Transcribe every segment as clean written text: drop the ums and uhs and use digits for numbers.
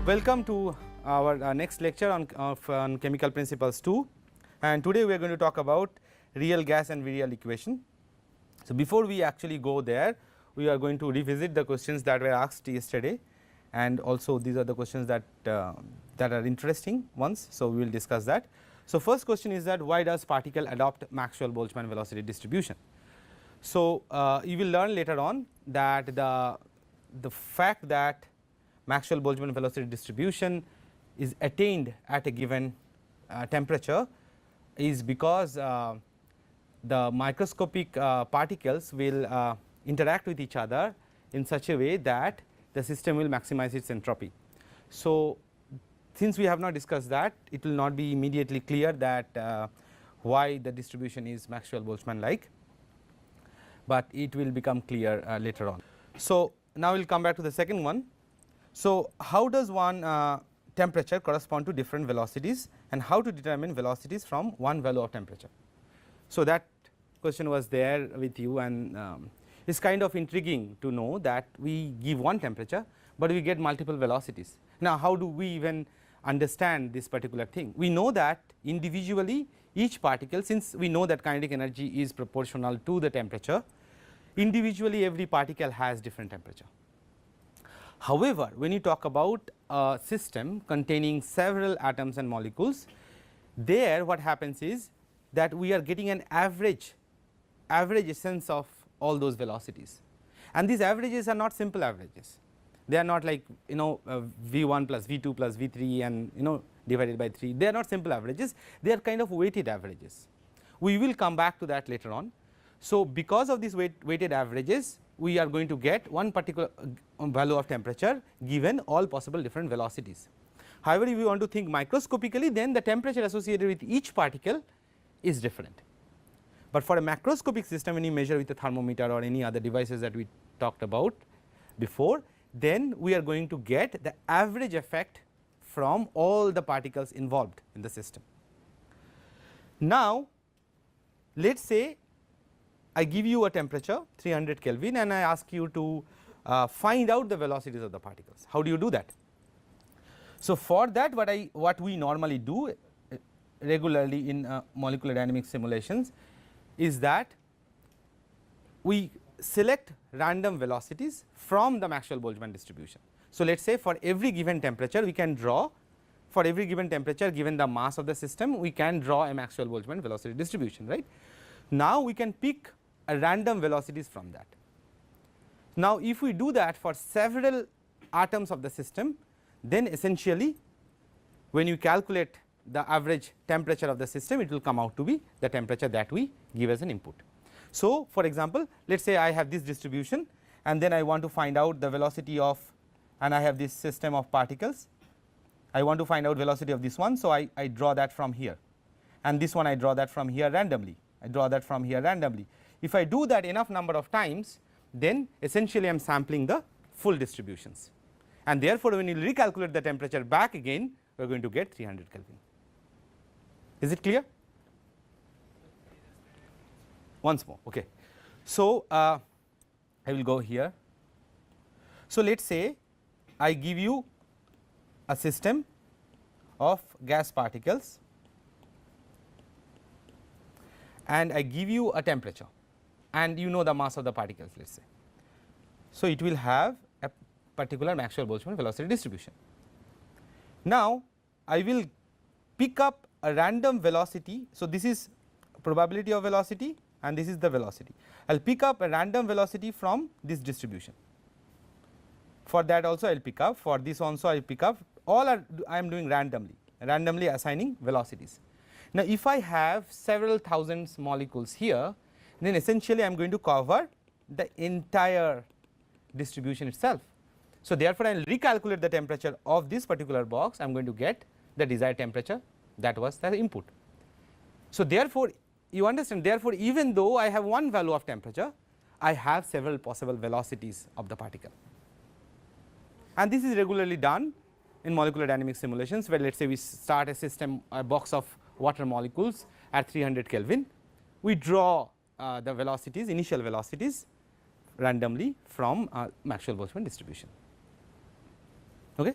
Welcome to our next lecture on chemical principles 2, and today we are going to talk about real gas and virial equation. So before we actually go there, we are going to revisit the questions that were asked yesterday, and also these are the questions that that are interesting ones, so we will discuss that. So first question is that why does particle adopt Maxwell-Boltzmann velocity distribution? So you will learn later on that the fact that Maxwell-Boltzmann velocity distribution is attained at a given temperature is because the microscopic particles will interact with each other in such a way that the system will maximize its entropy. So since we have not discussed that, it will not be immediately clear that why the distribution is Maxwell-Boltzmann like, but it will become clear later on. So now we will come back to the second one. So how does one temperature correspond to different velocities, and how to determine velocities from one value of temperature? So that question was there with you, and it's kind of intriguing to know that we give one temperature, but we get multiple velocities. Now how do we even understand this particular thing? We know that individually each particle, since we know that kinetic energy is proportional to the temperature, individually every particle has different temperature. However, when you talk about a system containing several atoms and molecules, there what happens is that we are getting an average essence of all those velocities, and these averages are not simple averages. They are not like V1 plus V2 plus V3 and divided by 3. They are not simple averages, they are kind of weighted averages. We will come back to that later on. So because of these weighted averages, we are going to get one particular value of temperature given all possible different velocities. However, if we want to think microscopically, then the temperature associated with each particle is different. But for a macroscopic system, when you measure with a thermometer or any other devices that we talked about before, then we are going to get the average effect from all the particles involved in the system. Now let us say I give you a temperature 300 Kelvin and I ask you to find out the velocities of the particles. How do you do that? So for that, what we normally do regularly in molecular dynamics simulations is that we select random velocities from the Maxwell-Boltzmann distribution. So let us say for every given temperature we can draw, for every given temperature given the mass of the system, we can draw a Maxwell-Boltzmann velocity distribution, right. Now we can pick a random velocities from that. Now if we do that for several atoms of the system, then essentially when you calculate the average temperature of the system, it will come out to be the temperature that we give as an input. So for example, let us say I have this distribution and then I want to find out the velocity of, and I have this system of particles, I want to find out velocity of this one, so I draw that from here, and this one I draw that from here randomly, I draw that from here randomly. If I do that enough number of times, then essentially I am sampling the full distributions, and therefore when you recalculate the temperature back again, we are going to get 300 Kelvin. Is it clear? Once more, okay. So I will go here. So let us say I give you a system of gas particles and I give you a temperature, and you know the mass of the particles, let us say. So it will have a particular Maxwell-Boltzmann velocity distribution. Now I will pick up a random velocity. So this is probability of velocity and this is the velocity. I will pick up a random velocity from this distribution. For that also I will pick up, for this also I will pick up, all are I am doing randomly assigning velocities. Now if I have several thousands molecules here, then essentially I am going to cover the entire distribution itself. So therefore I will recalculate the temperature of this particular box, I am going to get the desired temperature, that was the input. So therefore you understand, therefore even though I have one value of temperature, I have several possible velocities of the particle, and this is regularly done in molecular dynamics simulations, where let us say we start a system, a box of water molecules at 300 Kelvin, we draw the velocities, initial velocities randomly from Maxwell-Boltzmann distribution. Okay.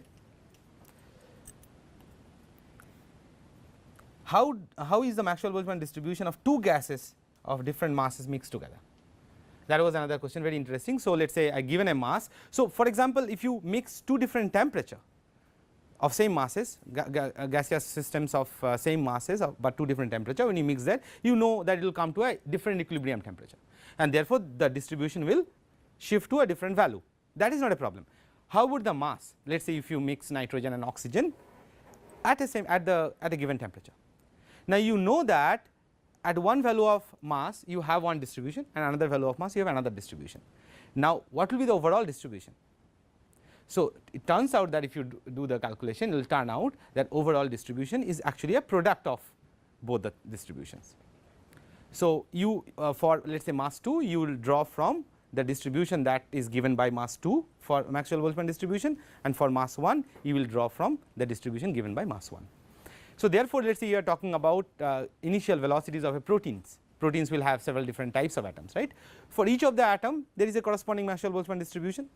how is the Maxwell-Boltzmann distribution of two gases of different masses mixed together? That was another question, very interesting. So let us say I given a mass. So for example, if you mix two different temperature of same masses, gaseous systems of same masses but two different temperature, when you mix that, you know that it will come to a different equilibrium temperature, and therefore the distribution will shift to a different value. That is not a problem. How would the mass, let us say if you mix nitrogen and oxygen at a given temperature. Now you know that at one value of mass you have one distribution and another value of mass you have another distribution. Now what will be the overall distribution? So it turns out that if you do the calculation, it will turn out that overall distribution is actually a product of both the distributions. So you for let us say mass 2, you will draw from the distribution that is given by mass 2 for Maxwell-Boltzmann distribution, and for mass 1 you will draw from the distribution given by mass 1. So therefore let us say you are talking about initial velocities of a proteins. Proteins will have several different types of atoms, right? For each of the atom there is a corresponding Maxwell-Boltzmann distribution.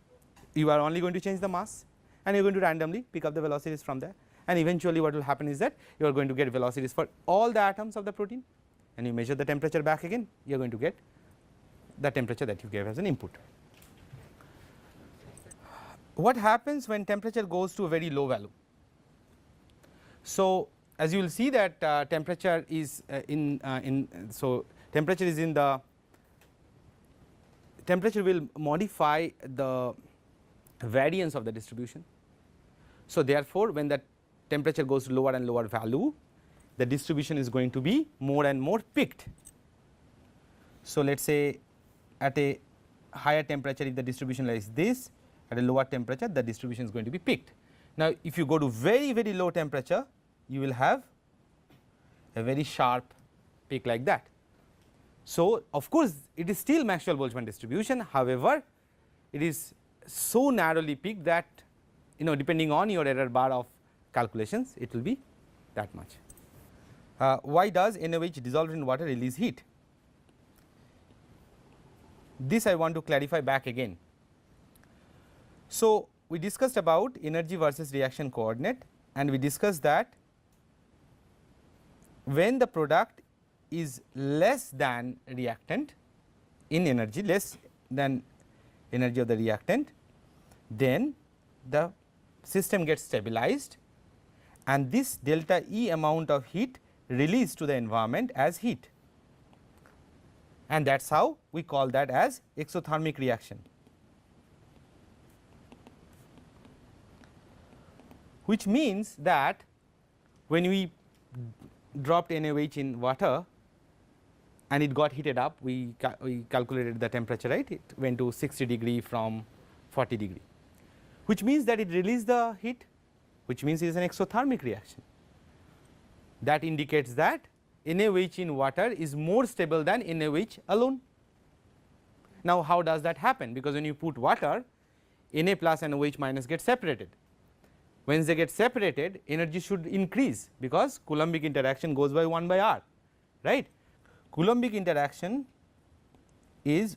You are only going to change the mass and you are going to randomly pick up the velocities from there, and eventually what will happen is that you are going to get velocities for all the atoms of the protein, and you measure the temperature back again, you are going to get the temperature that you gave as an input. What happens when temperature goes to a very low value? So as you will see that temperature is temperature will modify the variance of the distribution. So therefore when the temperature goes to lower and lower value, the distribution is going to be more and more peaked. So let us say at a higher temperature if the distribution is this, at a lower temperature the distribution is going to be peaked. Now if you go to very very low temperature, you will have a very sharp peak like that. So of course it is still Maxwell-Boltzmann distribution, however it is so narrowly peaked that depending on your error bar of calculations it will be that much. Why does NaOH dissolved in water release heat? This I want to clarify back again. So we discussed about energy versus reaction coordinate, and we discussed that when the product is less than reactant in energy, less than energy of the reactant, then the system gets stabilized and this delta E amount of heat released to the environment as heat, and that is how we call that as exothermic reaction, which means that when we dropped NaOH in water and it got heated up, we calculated the temperature, right? It went to 60 degree from 40 degree, which means that it released the heat, which means it is an exothermic reaction. That indicates that NaOH in water is more stable than NaOH alone. Now how does that happen? Because when you put water, Na plus and OH minus get separated. When they get separated, energy should increase because Coulombic interaction goes by 1 by R, right? Coulombic interaction is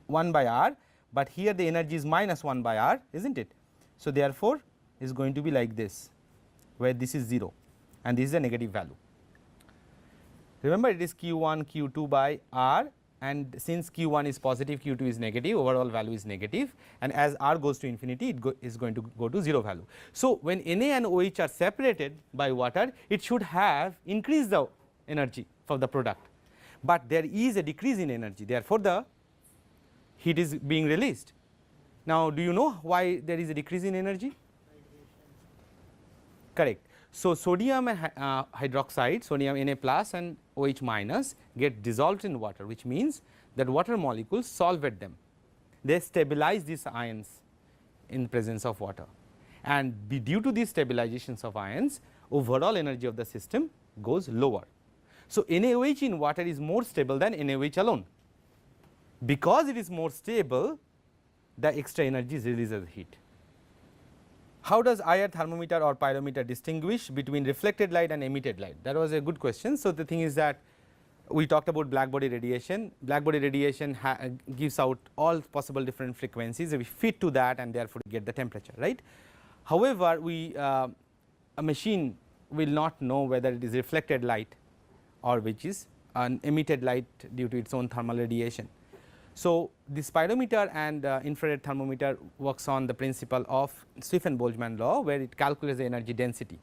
1 by R, but here the energy is minus 1 by R, isn't it? So therefore it is going to be like this, where this is 0 and this is a negative value. Remember it is Q1 Q2 by R, and since Q1 is positive, Q2 is negative, overall value is negative, and as R goes to infinity it is going to go to 0 value. So when Na and OH are separated by water, it should have increased the energy for the product, but there is a decrease in energy, therefore the heat is being released. Now do you know why there is a decrease in energy? Correct. So sodium and hydroxide, sodium Na plus and OH minus get dissolved in water, which means that water molecules solvate them. They stabilize these ions in presence of water, and due to these stabilizations of ions, overall energy of the system goes lower. So NaOH in water is more stable than NaOH alone. Because it is more stable, the extra energy is released as heat. How does IR thermometer or pyrometer distinguish between reflected light and emitted light? That was a good question. So the thing is that we talked about black body radiation. Black body radiation gives out all possible different frequencies, we fit to that and therefore get the temperature, right? However, a machine will not know whether it is reflected light or which is an emitted light due to its own thermal radiation. So, the spirometer and infrared thermometer works on the principle of Stefan-Boltzmann law, where it calculates the energy density.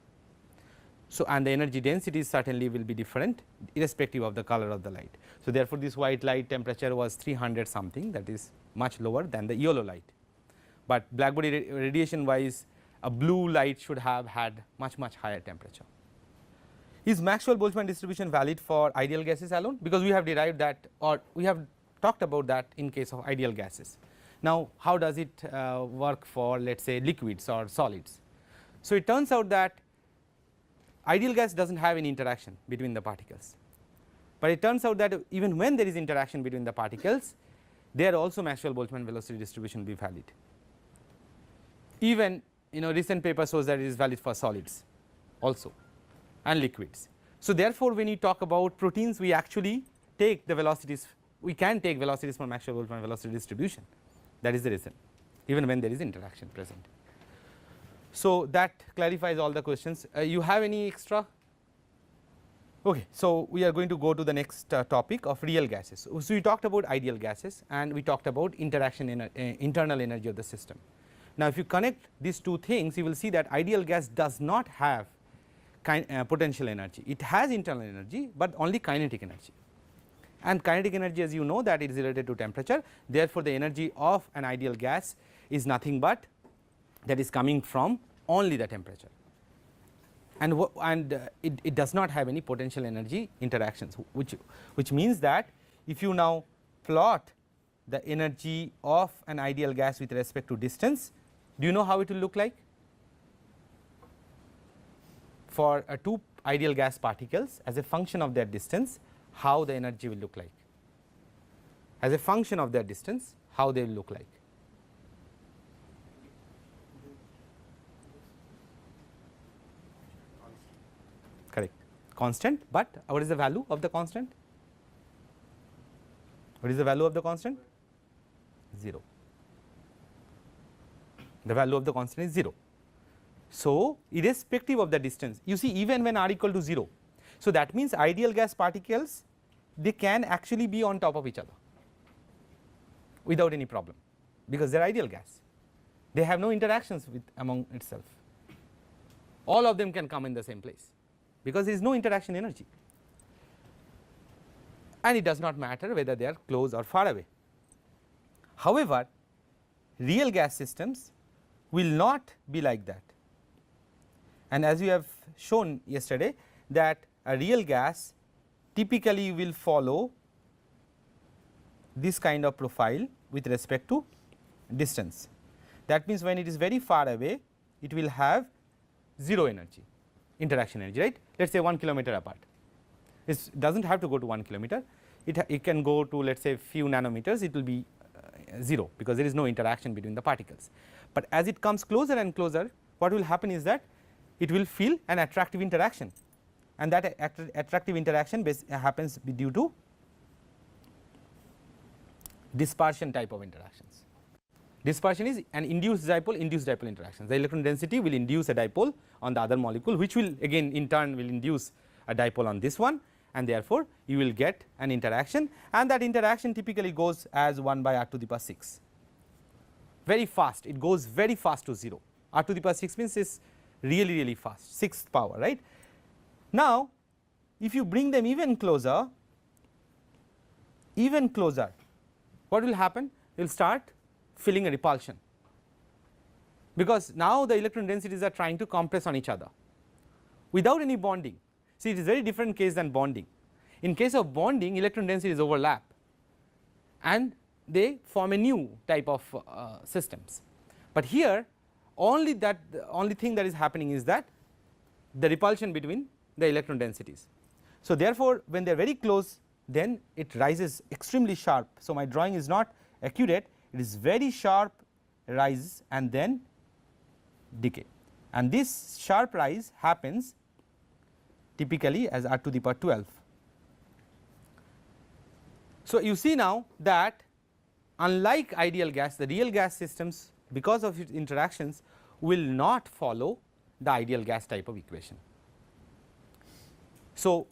So, and the energy density certainly will be different irrespective of the color of the light. So, therefore, this white light temperature was 300 something, that is much lower than the yellow light, but black body radiation wise a blue light should have had much higher temperature. Is Maxwell-Boltzmann distribution valid for ideal gases alone? Because we have derived that, or we have talked about that in case of ideal gases. Now, how does it work for, let us say, liquids or solids? So, it turns out that ideal gas does not have any interaction between the particles, but it turns out that even when there is interaction between the particles, there also Maxwell-Boltzmann velocity distribution will be valid. Even recent paper shows that it is valid for solids also and liquids. So, therefore, when you talk about proteins, we actually take the velocities, we can take velocities from Maxwell-Boltzmann velocity distribution. That is the reason, even when there is interaction present. So, that clarifies all the questions. You have any extra? Okay. So, we are going to go to the next topic of real gases. So, we talked about ideal gases and we talked about interaction internal energy of the system. Now, if you connect these two things, you will see that ideal gas does not have potential energy. It has internal energy, but only kinetic energy, and kinetic energy, as you know, that it is related to temperature. Therefore, the energy of an ideal gas is nothing but that is coming from only the temperature, and it does not have any potential energy interactions, which means that if you now plot the energy of an ideal gas with respect to distance, do you know how it will look like? For two ideal gas particles, as a function of their distance, how the energy will look like? As a function of their distance, how they will look like? Correct, constant, but what is the value of the constant? What is the value of the constant? 0. The value of the constant is 0. So, irrespective of the distance, you see, even when r equal to 0, so that means ideal gas particles, they can actually be on top of each other without any problem, because they are ideal gas, they have no interactions with among itself, all of them can come in the same place because there is no interaction energy, and it does not matter whether they are close or far away. However, real gas systems will not be like that, and as we have shown yesterday, that a real gas typically will follow this kind of profile with respect to distance. That means, when it is very far away, it will have 0 energy, interaction energy, right. Let us say 1 kilometer apart, it does not have to go to 1 kilometer, it can go to, let us say, few nanometers, it will be 0, because there is no interaction between the particles. But as it comes closer and closer, what will happen is that it will feel an attractive interaction, and that attractive interaction happens due to dispersion type of interactions. Dispersion is an induced dipole interaction. The electron density will induce a dipole on the other molecule, which will again in turn will induce a dipole on this one, and therefore, you will get an interaction, and that interaction typically goes as 1 by r to the power 6, very fast, it goes very fast to 0. R to the power 6 means is really fast, 6th power, right. Now, if you bring them even closer, what will happen? You will start feeling a repulsion, because now the electron densities are trying to compress on each other without any bonding. See, it is very different case than bonding. In case of bonding, electron densities overlap and they form a new type of systems, but here the only thing that is happening is that the repulsion between the electron densities. So, therefore, when they are very close, then it rises extremely sharp. So, my drawing is not accurate, it is very sharp rise and then decay, and this sharp rise happens typically as r to the power 12. So, you see now that unlike ideal gas, the real gas systems, because of its interactions, will not follow the ideal gas type of equation. So,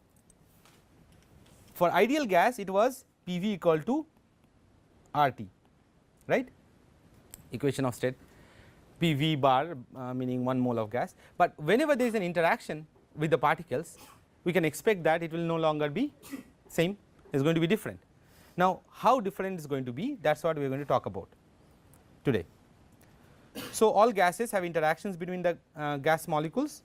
For ideal gas it was PV equal to RT, right, equation of state, PV bar meaning 1 mole of gas. But whenever there is an interaction with the particles, we can expect that it will no longer be same, it is going to be different. Now how different is going to be, that is what we are going to talk about today. So all gases have interactions between the gas molecules.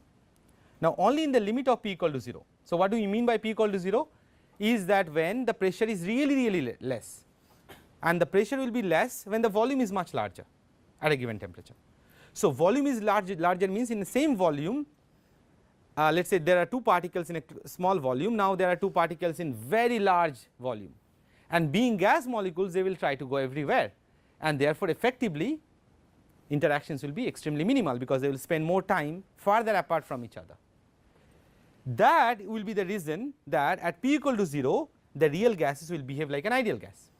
Now only in the limit of P equal to 0. So what do we mean by P equal to 0 is that when the pressure is really less, and the pressure will be less when the volume is much larger at a given temperature. So volume is larger means in the same volume, let us say there are 2 particles in a small volume, now there are 2 particles in very large volume, and being gas molecules they will try to go everywhere, and therefore effectively interactions will be extremely minimal because they will spend more time farther apart from each other. That will be the reason that at P equal to 0 the real gases will behave like an ideal gas,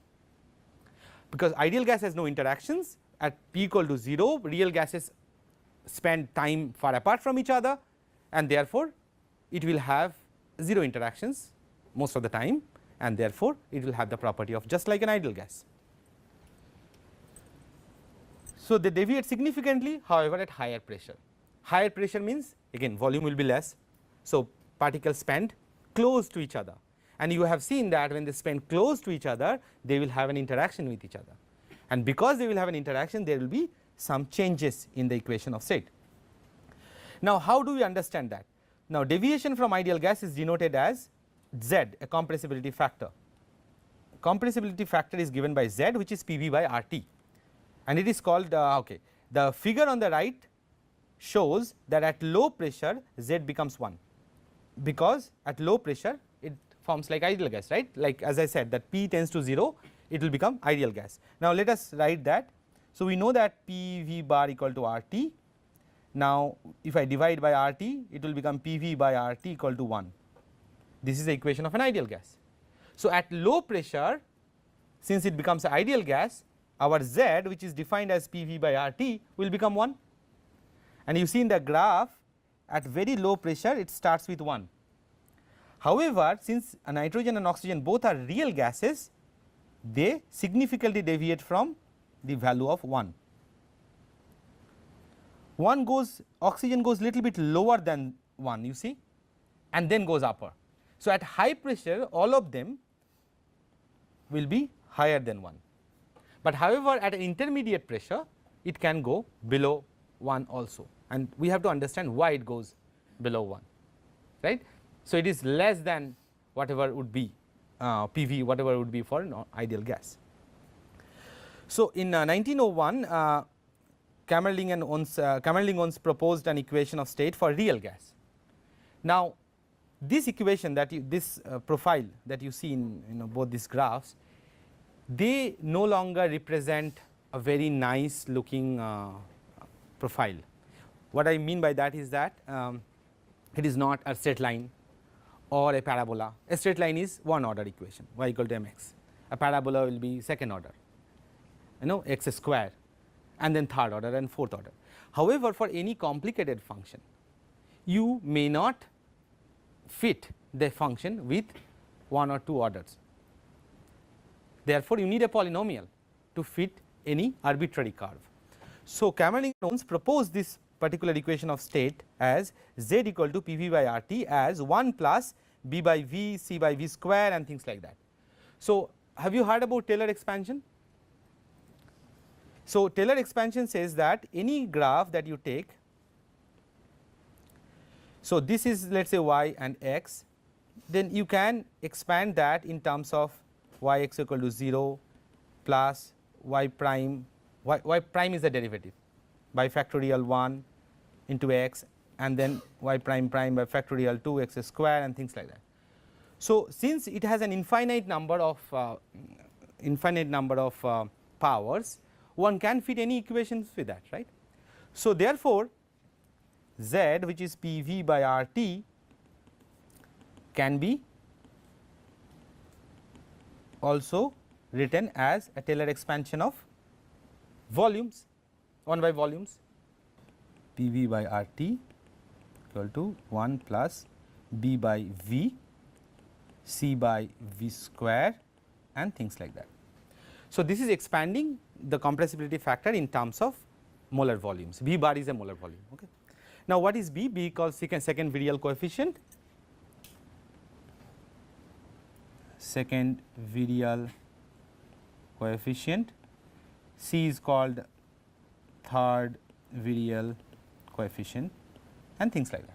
because ideal gas has no interactions. At P equal to 0 real gases spend time far apart from each other, and therefore it will have 0 interactions most of the time, and therefore it will have the property of just like an ideal gas. So they deviate significantly, however at higher pressure. Higher pressure means again volume will be less, so particles spend close to each other, and you have seen that when they spend close to each other they will have an interaction with each other, and because they will have an interaction there will be some changes in the equation of state. Now how do we understand that? Now deviation from ideal gas is denoted as Z, a compressibility factor. Compressibility factor is given by Z, which is PV by RT, and it is called okay, the figure on the right shows that at low pressure Z becomes 1, because at low pressure it forms like ideal gas, right, like as I said that P tends to 0 it will become ideal gas. Now let us write that. So we know that PV bar equal to RT. Now if I divide by RT it will become PV by RT equal to 1. This is the equation of an ideal gas. So at low pressure, since it becomes an ideal gas, our Z, which is defined as PV by RT, will become 1, and you see in the graph at very low pressure it starts with 1. However, since nitrogen and oxygen both are real gases, they significantly deviate from the value of 1. Oxygen goes little bit lower than 1, you see, and then goes upper. So at high pressure all of them will be higher than 1, but however at an intermediate pressure it can go below 1 also, and we have to understand why it goes below 1, right. So it is less than whatever would be PV, whatever would be for an ideal gas. So in 1901 Kamerlingh and Onnes proposed an equation of state for real gas. Now this equation that this profile that you see in both these graphs, they no longer represent a very nice looking profile. What I mean by that is that it is not a straight line or a parabola. A straight line is 1 order equation, y equal to mx. A parabola will be 2nd order, x square, and then 3rd order and 4th order. However, for any complicated function you may not fit the function with 1 or 2 orders. Therefore you need a polynomial to fit any arbitrary curve. So Kamerlingh and Onnes proposed this particular equation of state as Z equal to PV by RT as 1 plus B by V, C by V square, and things like that. So have you heard about Taylor expansion? So Taylor expansion says that any graph that you take, so this is let us say y and x, then you can expand that in terms of y x equal to 0 plus y prime, y prime is the derivative by factorial 1 into x, and then y prime prime by factorial 2 x square, and things like that. So since it has an infinite number of powers, one can fit any equations with that, right. So therefore Z, which is PV by RT, can be also written as a Taylor expansion of volumes, 1 by volumes, PV by RT equal to 1 plus B by V, C by V square and things like that. So, this is expanding the compressibility factor in terms of molar volumes. B bar is a molar volume. Okay. Now, what is B? B equals second virial coefficient, second virial coefficient. C is called third virial coefficient and things like that.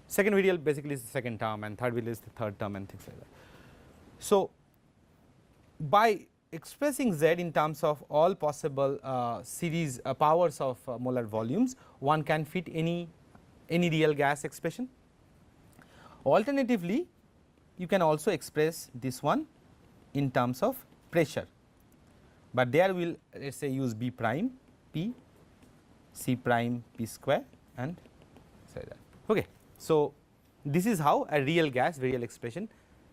Second virial basically is the second term and third virial is the third term and things like that. So, by expressing Z in terms of all possible series powers of molar volumes, one can fit any real gas expression. Alternatively, you can also express this one in terms of pressure, but there we will let us say use B prime P, C prime P square and say that. Okay. So, this is how a real gas virial expression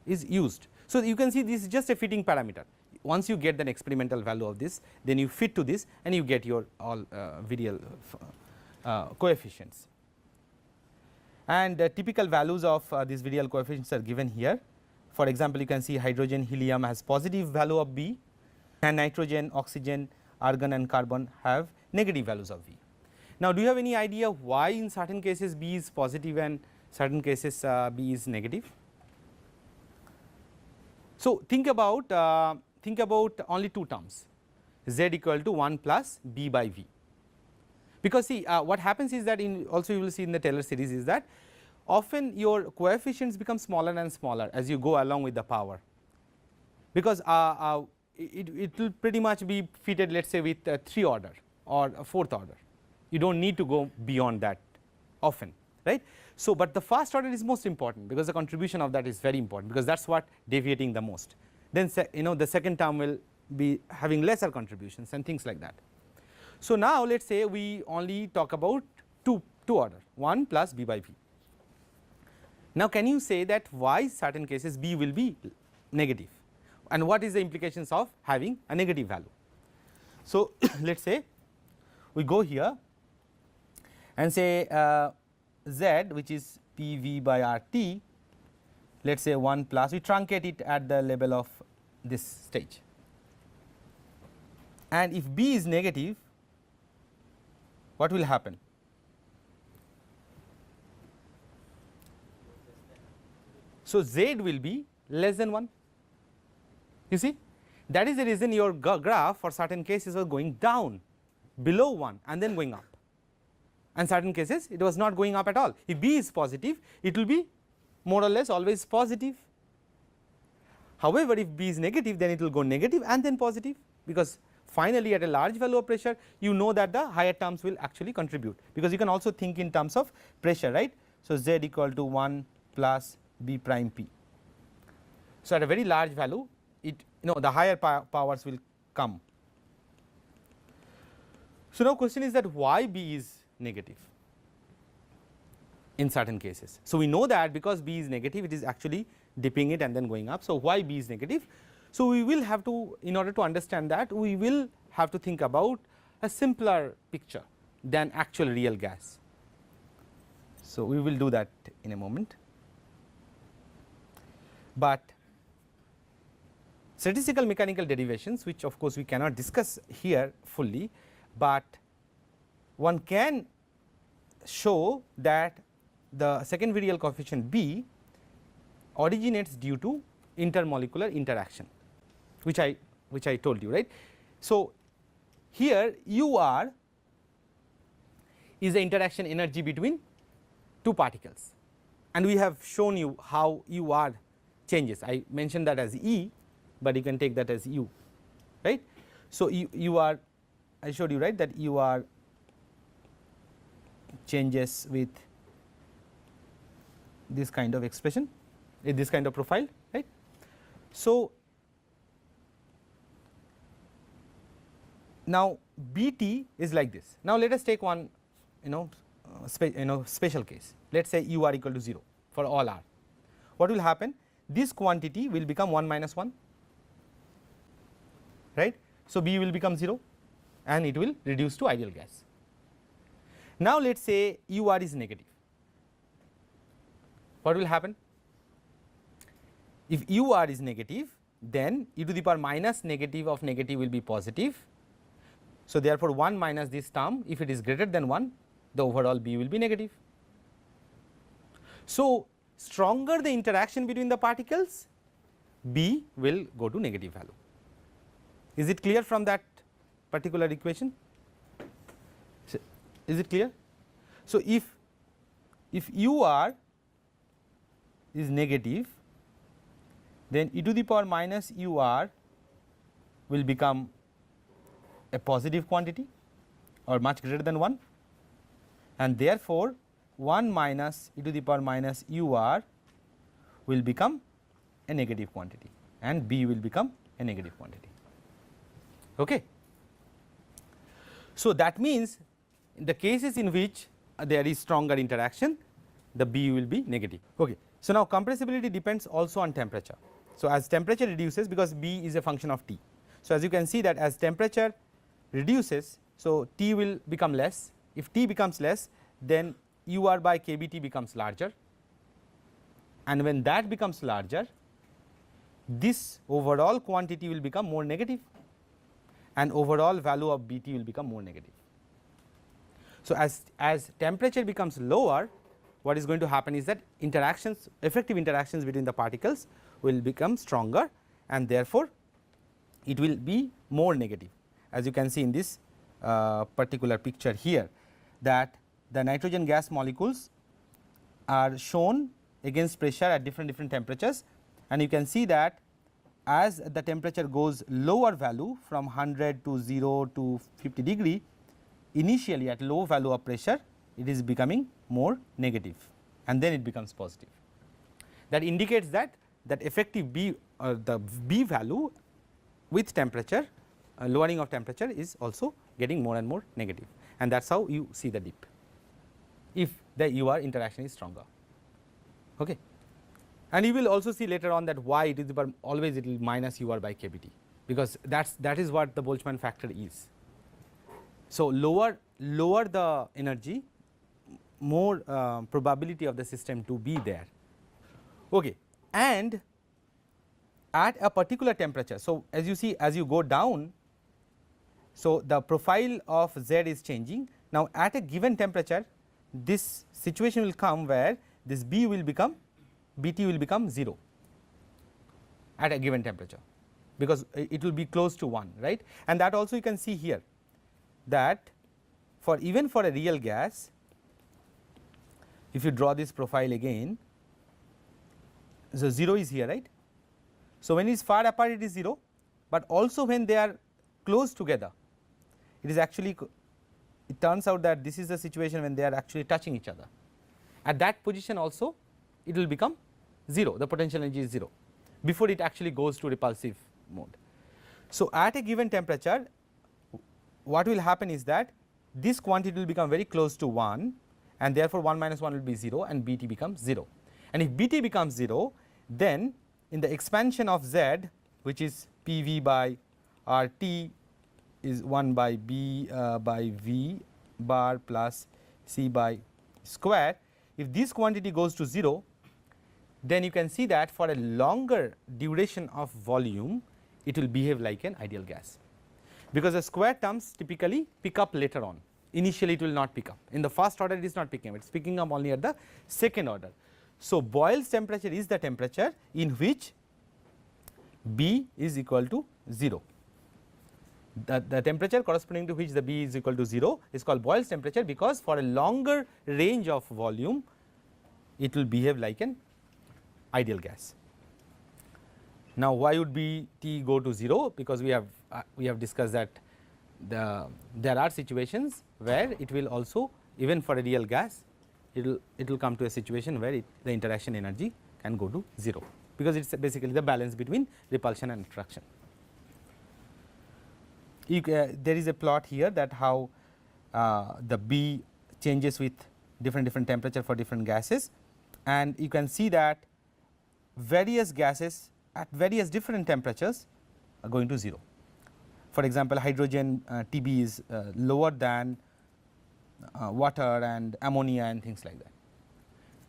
is used. So, you can see this is just a fitting parameter. Once you get the experimental value of this, then you fit to this and you get your all virial coefficients. And typical values of these virial coefficients are given here. For example, you can see hydrogen, helium has positive value of B, and nitrogen, oxygen, argon and carbon have negative values of V. Now, do you have any idea why in certain cases B is positive and certain cases B is negative? So, think about only two terms, Z equal to 1 plus B by V, because see what happens is that also you will see in the Taylor series is that often your coefficients become smaller and smaller as you go along with the power, because it will pretty much be fitted, let us say, with 3 order or 4th order. You do not need to go beyond that often, right. So, but the first order is most important because the contribution of that is very important, because that is what deviating the most. Then the second term will be having lesser contributions and things like that. So, now let us say we only talk about two order 1 plus B by V. Now, can you say that why certain cases B will be negative and what is the implications of having a negative value? So, let us say we go here and say Z, which is PV by RT, let us say 1 plus, we truncate it at the level of this stage, and if B is negative, what will happen? So, Z will be less than 1. You see, that is the reason your graph for certain cases was going down below 1 and then going up, and certain cases it was not going up at all. If B is positive, it will be more or less always positive. However, if B is negative, then it will go negative and then positive, because finally at a large value of pressure you know that the higher terms will actually contribute, because you can also think in terms of pressure, right. So, Z equal to 1 plus B prime P. So, at a very large value the higher powers will come. So, now question is that why B is negative in certain cases. So, we know that because B is negative, it is actually dipping it and then going up. So, why B is negative? So, we will have to, in order to understand that, we will have to think about a simpler picture than actual real gas. So, we will do that in a moment, but statistical mechanical derivations, which of course we cannot discuss here fully, but one can show that the second virial coefficient B originates due to intermolecular interaction, which I told you, right. So, here UR is the interaction energy between two particles, and we have shown you how UR changes. I mentioned that as E, but you can take that as U, right. So, UR, I showed you, right, that UR changes with this kind of expression, with this kind of profile, right. So, now BT is like this. Now, let us take one special case. Let us say UR equal to 0 for all R. What will happen? This quantity will become 1 minus 1, right. So, B will become 0 and it will reduce to ideal gas. Now, let us say UR is negative. What will happen? if UR is negative, then e to the power minus negative of negative will be positive. So, therefore, 1 minus this term, if it is greater than 1, the overall B will be negative. So, stronger the interaction between the particles, B will go to negative value. Is it clear from that particular equation? Is it clear? So, if UR is negative, then e to the power minus UR will become a positive quantity or much greater than 1, and therefore, 1 minus e to the power minus UR will become a negative quantity and B will become a negative quantity. Okay. So, that means in the cases in which there is stronger interaction, the B will be negative. Okay. So, now compressibility depends also on temperature. So, as temperature reduces, because B is a function of T. So, as you can see that as temperature reduces, so T will become less. If T becomes less, then UR by KBT becomes larger, and when that becomes larger, this overall quantity will become more negative and overall value of BT will become more negative. So, as temperature becomes lower, what is going to happen is that interactions, effective interactions between the particles will become stronger, and therefore, it will be more negative. As you can see in this particular picture here, that the nitrogen gas molecules are shown against pressure at different temperatures, and you can see that as the temperature goes lower value from 100 to 0 to 50 degree, initially at low value of pressure it is becoming more negative and then it becomes positive. That indicates that effective B, the B value with temperature, lowering of temperature is also getting more and more negative, and that is how you see the dip if the UR interaction is stronger. Okay. And you will also see later on that why it is always it will minus UR by KBT, because that is what the Boltzmann factor is. So, lower the energy, more probability of the system to be there. Okay. And at a particular temperature, so as you see, as you go down, so the profile of Z is changing. Now, at a given temperature, this situation will come where this B will become, BT will become 0 at a given temperature, because it will be close to 1, right. And that also you can see here, that for even for a real gas, if you draw this profile again, so 0 is here, right. So, when it is far apart it is 0, but also when they are close together, it is actually, it turns out that this is the situation when they are actually touching each other. At that position also it will become 0, the potential energy is 0 before it actually goes to repulsive mode. So, at a given temperature, what will happen is that this quantity will become very close to 1, and therefore 1 minus 1 will be 0 and BT becomes 0. And if BT becomes 0, then in the expansion of Z, which is PV by RT is 1 by B by V bar plus C by square, if this quantity goes to 0, then you can see that for a longer duration of volume it will behave like an ideal gas, because the square terms typically pick up later on. Initially it will not pick up, in the first order it is not picking up, it is picking up only at the second order. So, Boyle's temperature is the temperature in which B is equal to 0. The temperature corresponding to which the B is equal to 0 is called Boyle's temperature, because for a longer range of volume it will behave like an ideal gas. Now, why would BT go to 0? Because we have discussed that there are situations where it will also, even for a real gas, it will come to a situation where the interaction energy can go to 0, because it is basically the balance between repulsion and attraction. There is a plot here that how the B changes with different temperature for different gases, and you can see that various gases at various different temperatures are going to 0. For example, hydrogen TB is lower than water and ammonia and things like that.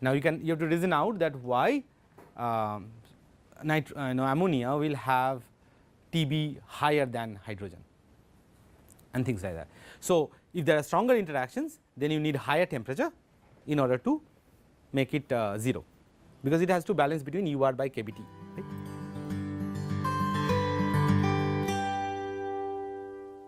Now, you have to reason out that why ammonia will have Tb higher than hydrogen and things like that. So, if there are stronger interactions, then you need higher temperature in order to make it 0, because it has to balance between UR by kBT.